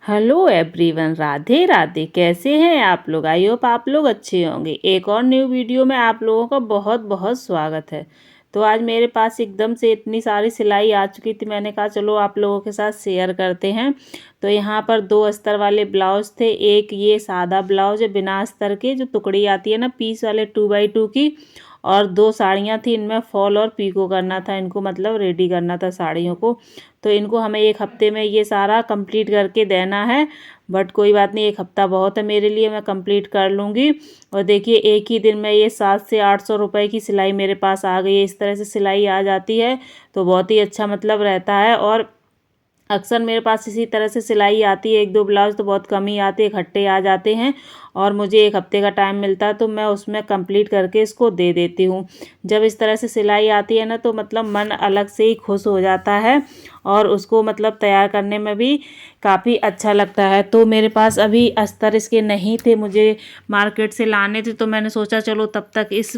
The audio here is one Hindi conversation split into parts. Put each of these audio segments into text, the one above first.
Hello everyone, Radhe Radhe. कैसे हैं आप लोग? आई होप आप लोग अच्छे होंगे। एक और न्यू वीडियो में आप लोगों का बहुत बहुत स्वागत है। तो आज मेरे पास एकदम से इतनी सारी सिलाई आ चुकी थी, मैंने कहा चलो आप लोगों के साथ शेयर करते हैं। तो यहाँ पर 2 अस्तर वाले ब्लाउज थे। एक ये सादा ब्लाउज है बिना अस्तर के, जो टुकड़ी आती है ना पीस वाले 2x2 की, और 2 साड़ियाँ थी। इनमें फॉल और पीको करना था, इनको मतलब रेडी करना था साड़ियों को। तो इनको हमें 1 हफ्ते में ये सारा कंप्लीट करके देना है। बट कोई बात नहीं, 1 हफ्ता बहुत है मेरे लिए, मैं कंप्लीट कर लूँगी। और देखिए एक ही दिन में ये 700 से 800 रुपए की सिलाई मेरे पास आ गई है। इस तरह से सिलाई आ जाती है तो बहुत ही अच्छा मतलब रहता है। और अक्सर मेरे पास इसी तरह से सिलाई आती है। 1-2 ब्लाउज तो बहुत कम ही आते, इकट्ठे आ जाते हैं। और मुझे 1 हफ्ते का टाइम मिलता है तो मैं उसमें कंप्लीट करके इसको दे देती हूँ। जब इस तरह से सिलाई आती है ना तो मतलब मन अलग से ही खुश हो जाता है, और उसको मतलब तैयार करने में भी काफ़ी अच्छा लगता है। तो मेरे पास अभी अस्तर इसके नहीं थे, मुझे मार्केट से लाने थे। तो मैंने सोचा चलो तब तक इस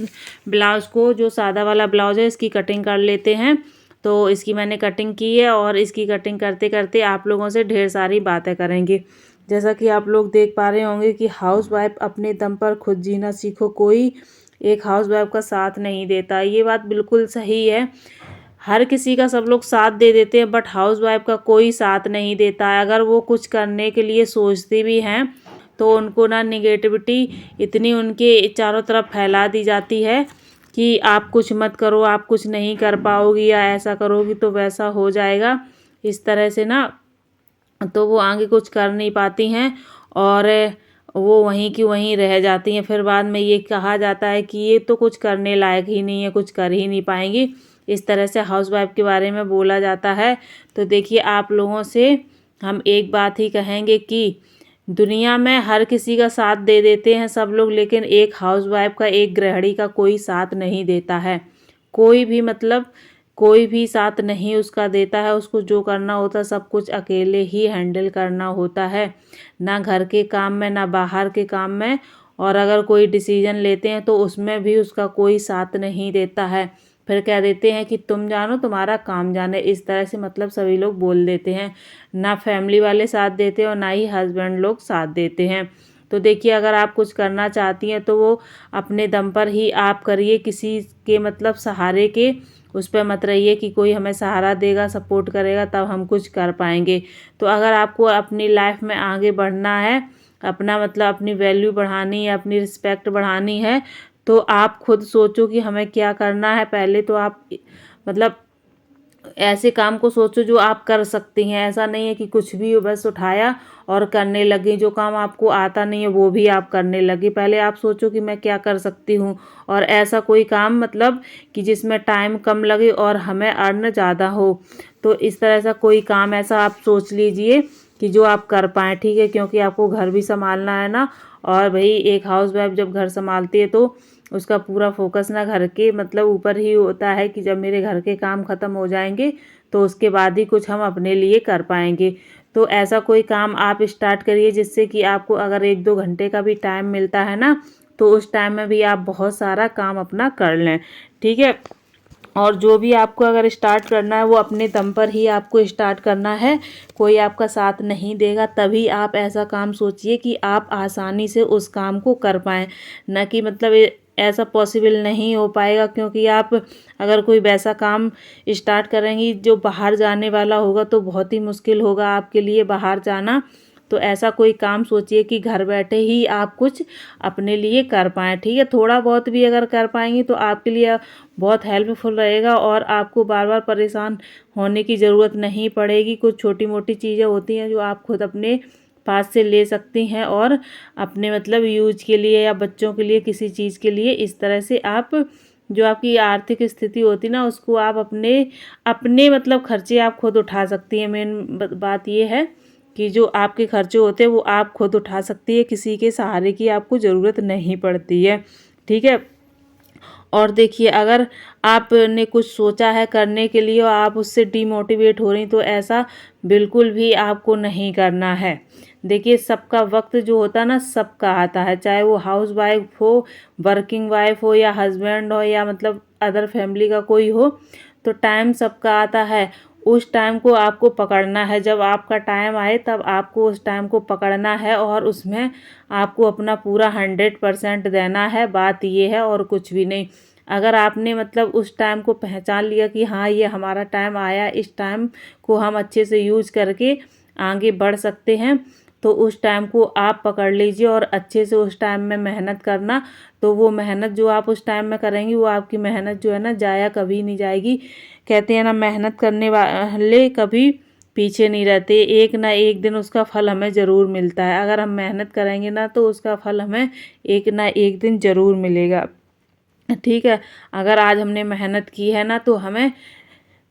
ब्लाउज़ को, जो सादा वाला ब्लाउज़ है, इसकी कटिंग कर लेते हैं। तो इसकी मैंने कटिंग की है, और इसकी कटिंग करते करते आप लोगों से ढेर सारी बातें करेंगे। जैसा कि आप लोग देख पा रहे होंगे कि हाउस वाइफ अपने दम पर खुद जीना सीखो, कोई एक हाउस वाइफ का साथ नहीं देता। ये बात बिल्कुल सही है। हर किसी का सब लोग साथ दे देते हैं, बट हाउस वाइफ का कोई साथ नहीं देता है। अगर वो कुछ करने के लिए सोचती भी हैं तो उनको ना निगेटिविटी इतनी उनके चारों तरफ फैला दी जाती है कि आप कुछ मत करो, आप कुछ नहीं कर पाओगी, या ऐसा करोगी तो वैसा हो जाएगा। इस तरह से ना तो वो आगे कुछ कर नहीं पाती हैं, और वो वहीं की वहीं रह जाती हैं। फिर बाद में ये कहा जाता है कि ये तो कुछ करने लायक ही नहीं है, कुछ कर ही नहीं पाएंगी। इस तरह से हाउसवाइफ के बारे में बोला जाता है। तो देखिए आप लोगों से हम एक बात ही कहेंगे कि दुनिया में हर किसी का साथ दे देते हैं सब लोग, लेकिन एक हाउसवाइफ का, एक गृहिणी का कोई साथ नहीं देता है। कोई भी मतलब कोई भी साथ नहीं उसका देता है। उसको जो करना होता है सब कुछ अकेले ही हैंडल करना होता है, ना घर के काम में ना बाहर के काम में। और अगर कोई डिसीजन लेते हैं तो उसमें भी उसका कोई साथ नहीं देता है। फिर कह देते हैं कि तुम जानो तुम्हारा काम जाने, इस तरह से मतलब सभी लोग बोल देते हैं। ना फैमिली वाले साथ देते हैं और ना ही हस्बैंड लोग साथ देते हैं। तो देखिए अगर आप कुछ करना चाहती हैं तो वो अपने दम पर ही आप करिए, किसी के मतलब सहारे के उस पर मत रहिए कि कोई हमें सहारा देगा, सपोर्ट करेगा तब हम कुछ कर पाएंगे। तो अगर आपको अपनी लाइफ में आगे बढ़ना है, अपना मतलब अपनी वैल्यू बढ़ानी है, अपनी रिस्पेक्ट बढ़ानी है, तो आप खुद सोचो कि हमें क्या करना है। पहले तो आप मतलब ऐसे काम को सोचो जो आप कर सकती हैं। ऐसा नहीं है कि कुछ भी बस उठाया और करने लगी। जो काम आपको आता नहीं है वो भी आप करने लगी। पहले आप सोचो कि मैं क्या कर सकती हूँ, और ऐसा कोई काम मतलब कि जिसमें टाइम कम लगे और हमें अर्न ज़्यादा हो। तो इस तरह से कोई काम ऐसा आप सोच लीजिए कि जो आप कर पाएँ, ठीक है? क्योंकि आपको घर भी संभालना है ना। और भाई एक हाउस वाइफ जब घर संभालती है तो उसका पूरा फोकस ना घर के मतलब ऊपर ही होता है कि जब मेरे घर के काम ख़त्म हो जाएंगे तो उसके बाद ही कुछ हम अपने लिए कर पाएंगे। तो ऐसा कोई काम आप स्टार्ट करिए जिससे कि आपको अगर 1-2 घंटे का भी टाइम मिलता है ना, तो उस टाइम में भी आप बहुत सारा काम अपना कर लें, ठीक है? और जो भी आपको अगर स्टार्ट करना है वो अपने दम पर ही आपको स्टार्ट करना है। कोई आपका साथ नहीं देगा, तभी आप ऐसा काम सोचिए कि आप आसानी से उस काम को कर पाएँ। ना कि मतलब ऐसा पॉसिबल नहीं हो पाएगा, क्योंकि आप अगर कोई वैसा काम स्टार्ट करेंगी जो बाहर जाने वाला होगा तो बहुत ही मुश्किल होगा आपके लिए बाहर जाना। तो ऐसा कोई काम सोचिए कि घर बैठे ही आप कुछ अपने लिए कर पाएँ, ठीक है? थोड़ा बहुत भी अगर कर पाएंगी तो आपके लिए बहुत हेल्पफुल रहेगा, और आपको बार बार परेशान होने की ज़रूरत नहीं पड़ेगी। कुछ छोटी मोटी चीज़ें होती हैं जो आप खुद अपने पास से ले सकती हैं, और अपने मतलब यूज के लिए या बच्चों के लिए, किसी चीज़ के लिए, इस तरह से आप जो आपकी आर्थिक स्थिति होती ना उसको आप अपने अपने मतलब खर्चे आप खुद उठा सकती हैं। मेन बात ये है कि जो आपके खर्चे होते हैं वो आप खुद उठा सकती है, किसी के सहारे की आपको ज़रूरत नहीं पड़ती है, ठीक है? और देखिए अगर आपने कुछ सोचा है करने के लिए और आप उससे डिमोटिवेट हो रही, तो ऐसा बिल्कुल भी आपको नहीं करना है। देखिए सबका वक्त जो होता है ना, सबका आता है, चाहे वो हाउस वाइफ हो, वर्किंग वाइफ हो, या हस्बैंड हो, या मतलब अदर फैमिली का कोई हो। तो टाइम सबका आता है। उस टाइम को आपको पकड़ना है। जब आपका टाइम आए तब आपको उस टाइम को पकड़ना है और उसमें आपको अपना पूरा 100% देना है। बात ये है और कुछ भी नहीं। अगर आपने मतलब उस टाइम को पहचान लिया कि हाँ ये हमारा टाइम आया, इस टाइम को हम अच्छे से यूज करके आगे बढ़ सकते हैं, तो उस टाइम को आप पकड़ लीजिए और अच्छे से उस टाइम में मेहनत करना। तो वो मेहनत जो आप उस टाइम में करेंगी, वो आपकी मेहनत जो है ना जाया कभी नहीं जाएगी। कहते हैं ना, मेहनत करने वाले कभी पीछे नहीं रहते, एक ना एक दिन उसका फल हमें ज़रूर मिलता है। अगर हम मेहनत करेंगे ना तो उसका फल हमें एक ना एक दिन ज़रूर मिलेगा। ठीक है, अगर आज हमने मेहनत की है ना तो हमें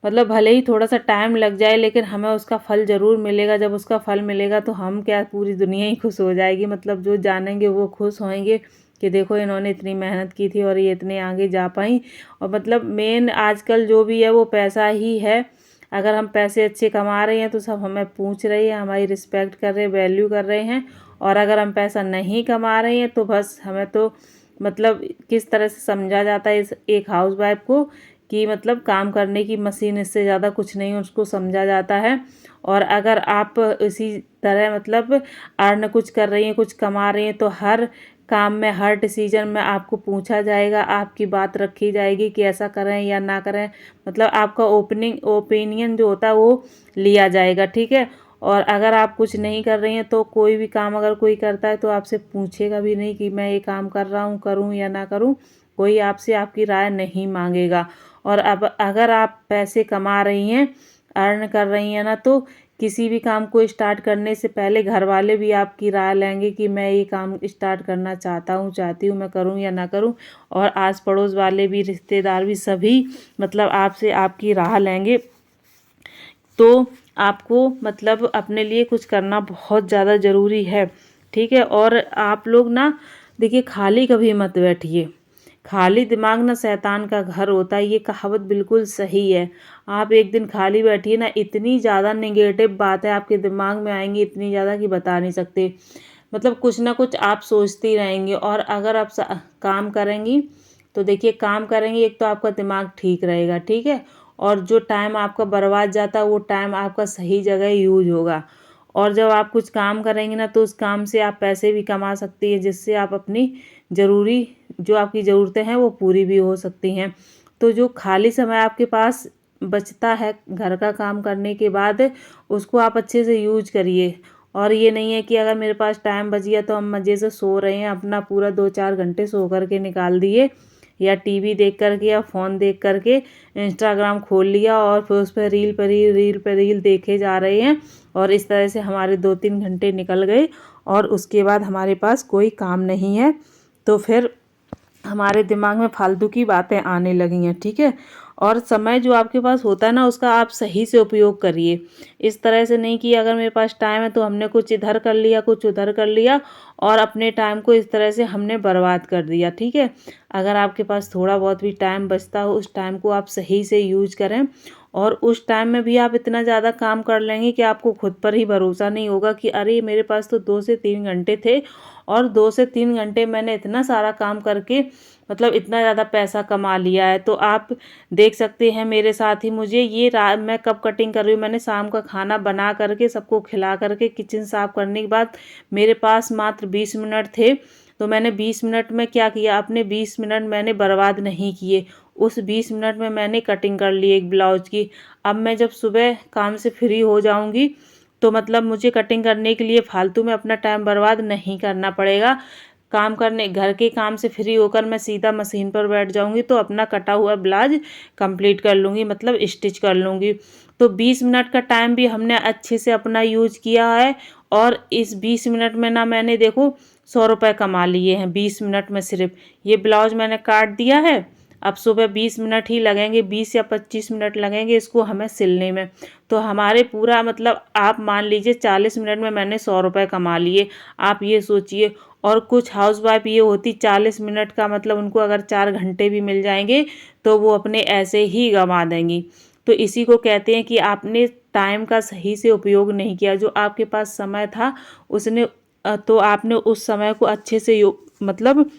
मतलब भले ही थोड़ा सा टाइम लग जाए, लेकिन हमें उसका फल ज़रूर मिलेगा। जब उसका फल मिलेगा तो हम क्या, पूरी दुनिया ही खुश हो जाएगी। मतलब जो जानेंगे वो खुश होंगे कि देखो इन्होंने इतनी मेहनत की थी और ये इतने आगे जा पाई। और मतलब मेन आजकल जो भी है वो पैसा ही है। अगर हम पैसे अच्छे कमा रहे हैं तो सब हमें पूछ रही है, हमारी रिस्पेक्ट कर रहे हैं, वैल्यू कर रहे हैं। और अगर हम पैसा नहीं कमा रहे हैं तो बस हमें तो मतलब किस तरह से समझा जाता है इस एक हाउसवाइफ को कि मतलब काम करने की मशीन, इससे ज़्यादा कुछ नहीं उसको समझा जाता है। और अगर आप इसी तरह मतलब अर्न कुछ कर रही हैं, कुछ कमा रही हैं, तो हर काम में, हर डिसीजन में आपको पूछा जाएगा, आपकी बात रखी जाएगी कि ऐसा करें या ना करें। मतलब आपका ओपिनियन जो होता है वो लिया जाएगा। ठीक है, और अगर आप कुछ नहीं कर रही हैं तो कोई भी काम अगर कोई करता है तो आपसे पूछेगा भी नहीं कि मैं ये काम कर रहा हूँ, करूँ या ना करूँ। कोई आपसे आपकी राय नहीं मांगेगा। और अब अगर आप पैसे कमा रही हैं, अर्न कर रही हैं ना, तो किसी भी काम को स्टार्ट करने से पहले घर वाले भी आपकी राय लेंगे कि मैं ये काम स्टार्ट करना चाहता हूँ, चाहती हूँ, मैं करूँ या ना करूँ। और आस पड़ोस वाले भी, रिश्तेदार भी, सभी मतलब आपसे आपकी राय लेंगे। तो आपको मतलब अपने लिए कुछ करना बहुत ज़्यादा ज़रूरी है। ठीक है, और आप लोग ना देखिए, खाली कभी मत बैठिए। खाली दिमाग ना शैतान का घर होता है, ये कहावत बिल्कुल सही है। आप एक दिन खाली बैठिए ना, इतनी ज़्यादा नेगेटिव बातें आपके दिमाग में आएंगी, इतनी ज़्यादा कि बता नहीं सकते। मतलब कुछ ना कुछ आप सोचती रहेंगी। और अगर आप काम करेंगी तो देखिए, काम करेंगी एक तो आपका दिमाग ठीक रहेगा। ठीक है, और जो टाइम आपका बर्बाद जाता है वो टाइम आपका सही जगह यूज होगा। और जब आप कुछ काम करेंगे ना तो उस काम से आप पैसे भी कमा सकती हैं, जिससे आप अपनी ज़रूरी, जो आपकी ज़रूरतें हैं वो पूरी भी हो सकती हैं। तो जो खाली समय आपके पास बचता है घर का काम करने के बाद, उसको आप अच्छे से यूज करिए। और ये नहीं है कि अगर मेरे पास टाइम बच गया तो हम मज़े से सो रहे हैं, अपना पूरा 2-4 घंटे सो करके निकाल दिए, या टीवी देख करके या फ़ोन देख करके इंस्टाग्राम खोल लिया और फिर उस पर रील देखे जा रहे हैं। और इस तरह से हमारे 2-3 घंटे निकल गए और उसके बाद हमारे पास कोई काम नहीं है। तो फिर हमारे दिमाग में फालतू की बातें आने लगी हैं। ठीक है, और समय जो आपके पास होता है ना, उसका आप सही से उपयोग करिए। इस तरह से नहीं कि अगर मेरे पास टाइम है तो हमने कुछ इधर कर लिया, कुछ उधर कर लिया, और अपने टाइम को इस तरह से हमने बर्बाद कर दिया। ठीक है, अगर आपके पास थोड़ा बहुत भी टाइम बचता हो, उस टाइम को आप सही से यूज करें। और उस टाइम में भी आप इतना ज़्यादा काम कर लेंगे कि आपको खुद पर ही भरोसा नहीं होगा कि अरे मेरे पास तो 2 से 3 घंटे थे, और 2 से 3 घंटे मैंने इतना सारा काम करके मतलब इतना ज़्यादा पैसा कमा लिया है। तो आप देख सकते हैं मेरे साथ ही, मुझे ये रात मैं कब कटिंग कर रही हूँ, मैंने शाम का खाना बना करके सबको खिला करके किचन साफ करने के बाद मेरे पास मात्र 20 मिनट थे। तो मैंने 20 मिनट में क्या किया, अपने 20 मिनट मैंने बर्बाद नहीं किए। उस 20 मिनट में मैंने कटिंग कर ली एक ब्लाउज की। अब मैं जब सुबह काम से फ्री हो जाऊंगी तो मतलब मुझे कटिंग करने के लिए फालतू में अपना टाइम बर्बाद नहीं करना पड़ेगा। काम करने, घर के काम से फ्री होकर मैं सीधा मशीन पर बैठ जाऊंगी तो अपना कटा हुआ ब्लाउज कंप्लीट कर लूँगी, मतलब स्टिच कर लूँगी। तो 20 मिनट का टाइम भी हमने अच्छे से अपना यूज किया है। और इस 20 मिनट में ना मैंने देखो 100 रुपये कमा लिए हैं 20 मिनट में। सिर्फ ये ब्लाउज मैंने काट दिया है, अब सुबह 20 मिनट ही लगेंगे, 20 या 25 मिनट लगेंगे इसको हमें सिलने में। तो हमारे पूरा मतलब आप मान लीजिए 40 मिनट में मैंने 100 रुपये कमा लिए। आप ये सोचिए। और कुछ हाउसवाइफ ये होती 40 मिनट का मतलब उनको अगर 4 घंटे भी मिल जाएंगे तो वो अपने ऐसे ही गंवा देंगी। तो इसी को कहते हैं कि आपने टाइम का सही से उपयोग नहीं किया। जो आपके पास समय था उसने तो आपने उस समय को अच्छे से मतलब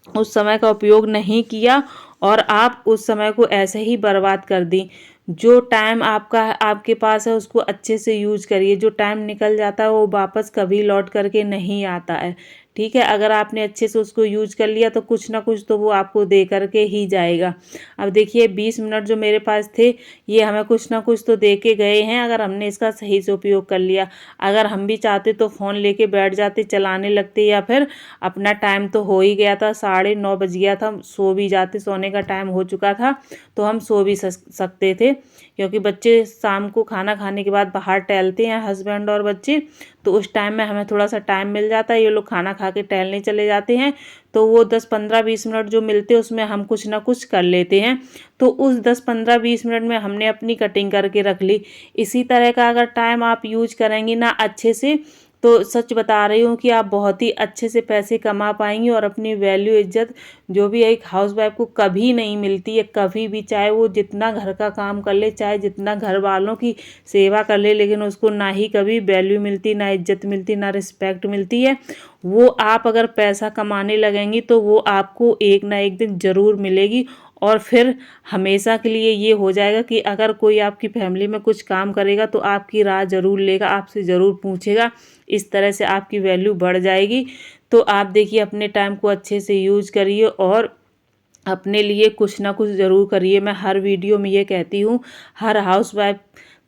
उस समय का उपयोग नहीं किया और आप उस समय को ऐसे ही बर्बाद कर दी। जो टाइम आपका आपके पास है उसको अच्छे से यूज करिए। जो टाइम निकल जाता है वो वापस कभी लौट करके नहीं आता है, ठीक है। अगर आपने अच्छे से उसको यूज कर लिया तो कुछ ना कुछ तो वो आपको दे करके ही जाएगा। अब देखिए 20 मिनट जो मेरे पास थे, ये हमें कुछ ना कुछ तो दे के गए हैं, अगर हमने इसका सही से उपयोग कर लिया। अगर हम भी चाहते तो फ़ोन लेके बैठ जाते, चलाने लगते, या फिर अपना टाइम तो हो ही गया था, 9:30 बज गया था, सो भी जाते, सोने का टाइम हो चुका था, तो हम सो भी सकते थे। क्योंकि बच्चे शाम को खाना खाने के बाद बाहर टहलते हैं, हस्बैंड और बच्चे, तो उस टाइम में हमें थोड़ा सा टाइम मिल जाता है। ये लोग खाना खा के टहलने चले जाते हैं, तो वो 10-15-20 मिनट जो मिलते हैं उसमें हम कुछ ना कुछ कर लेते हैं। तो उस 10-15-20 मिनट में हमने अपनी कटिंग करके रख ली। इसी तरह का अगर टाइम आप यूज करेंगी ना अच्छे से, तो सच बता रही हूँ कि आप बहुत ही अच्छे से पैसे कमा पाएंगी, और अपनी वैल्यू, इज्जत, जो भी एक हाउसवाइफ को कभी नहीं मिलती है, कभी भी, चाहे वो जितना घर का काम कर ले, चाहे जितना घर वालों की सेवा कर ले, लेकिन उसको ना ही कभी वैल्यू मिलती, ना इज्जत मिलती, ना रिस्पेक्ट मिलती है। वो आप अगर पैसा कमाने लगेंगी तो वो आपको एक ना एक दिन ज़रूर मिलेगी, और फिर हमेशा के लिए ये हो जाएगा कि अगर कोई आपकी फैमिली में कुछ काम करेगा तो आपकी राय ज़रूर लेगा, आपसे ज़रूर पूछेगा। इस तरह से आपकी वैल्यू बढ़ जाएगी। तो आप देखिए अपने टाइम को अच्छे से यूज करिए, और अपने लिए कुछ ना कुछ ज़रूर करिए। मैं हर वीडियो में ये कहती हूँ, हर हाउसवाइफ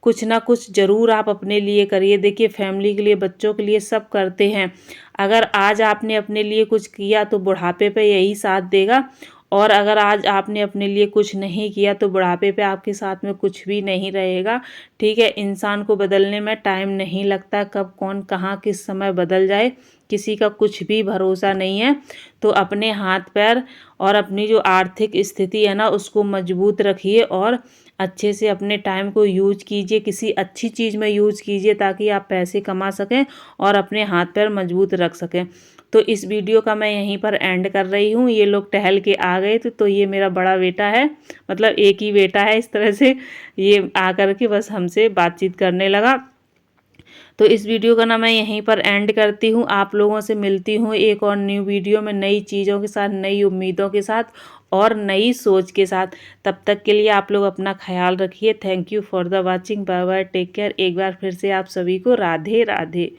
कुछ ना कुछ ज़रूर आप अपने लिए करिए। देखिए फैमिली के लिए, बच्चों के लिए सब करते हैं। अगर आज आपने अपने लिए कुछ किया तो बुढ़ापे पे यही साथ देगा, और अगर आज आपने अपने लिए कुछ नहीं किया तो बुढ़ापे पे आपके साथ में कुछ भी नहीं रहेगा, ठीक है। इंसान को बदलने में टाइम नहीं लगता, कब कौन कहाँ किस समय बदल जाए किसी का कुछ भी भरोसा नहीं है। तो अपने हाथ पैर और अपनी जो आर्थिक स्थिति है ना उसको मजबूत रखिए, और अच्छे से अपने टाइम को यूज कीजिए, किसी अच्छी चीज़ में यूज कीजिए, ताकि आप पैसे कमा सकें और अपने हाथ पैर मजबूत रख सकें। तो इस वीडियो का मैं यहीं पर एंड कर रही हूँ। ये लोग टहल के आ गए तो ये मेरा बड़ा बेटा है, मतलब एक ही बेटा है। इस तरह से ये आकर के बस हमसे बातचीत करने लगा। तो इस वीडियो का ना मैं यहीं पर एंड करती हूँ। आप लोगों से मिलती हूँ एक और न्यू वीडियो में, नई चीज़ों के साथ, नई उम्मीदों के साथ, और नई सोच के साथ। तब तक के लिए आप लोग अपना ख्याल रखिए। Thank you for the watching. Bye bye, take care. एक बार फिर से आप सभी को राधे राधे।